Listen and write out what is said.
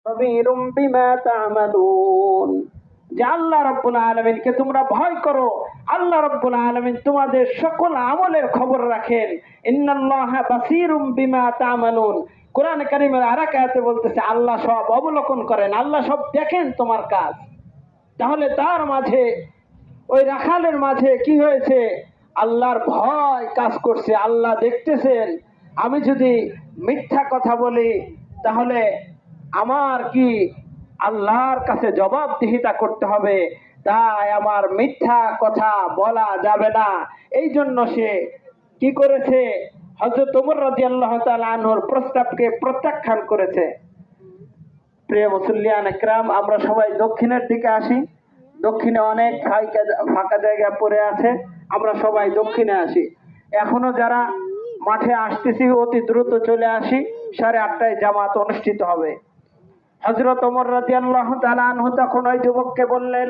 খবীরুম বিমা তা'মালুন। যে আল্লাহ রাব্বুল আলামিনকে তোমরা ভয় করো, আল্লাহ রাব্বুল আলামিন তোমাদের সকল আমলের খবর রাখেন। ইন্নাল্লাহা বাসীরুম বিমা তা'মালুন। কোরআন কারীমের আরেক আয়াতে বলতেছে আল্লাহ সব অবলোকন করেন, আল্লাহ সব দেখেন তোমার কাজ। তাহলে তার মাঝে, ওই রাখালের মাঝে কি হয়েছে? আল্লাহর ভয় কাজ করছে, আল্লাহ দেখতেছেন। আমি যদি মিথ্যা কথা বলি তাহলে আমার কি আল্লাহর কাছে জবাবদিহিতা করতে হবে, তাই আমার মিথ্যা কথা বলা যাবে না। এই জন্য সে কি করেছে? হযরত ওমর রাদিয়াল্লাহু তাআলা আনহুর প্রস্তাবকে প্রত্যাখ্যান করেছে। প্রিয় মুসল্লিয়ান একরাম, আমরা সবাই দক্ষিণের দিকে আসি। দক্ষিণে অনেক ফাঁকা জায়গা পড়ে আছে, আমরা সবাই দক্ষিণে আসি। এখনো যারা মাঠে আসতেছি অতি দ্রুত চলে আসি, 8:30টায় জামাত অনুষ্ঠিত হবে। হযরত ওমর রাদিয়াল্লাহু তাআলা আনহু তখন ওই যুবককে বললেন,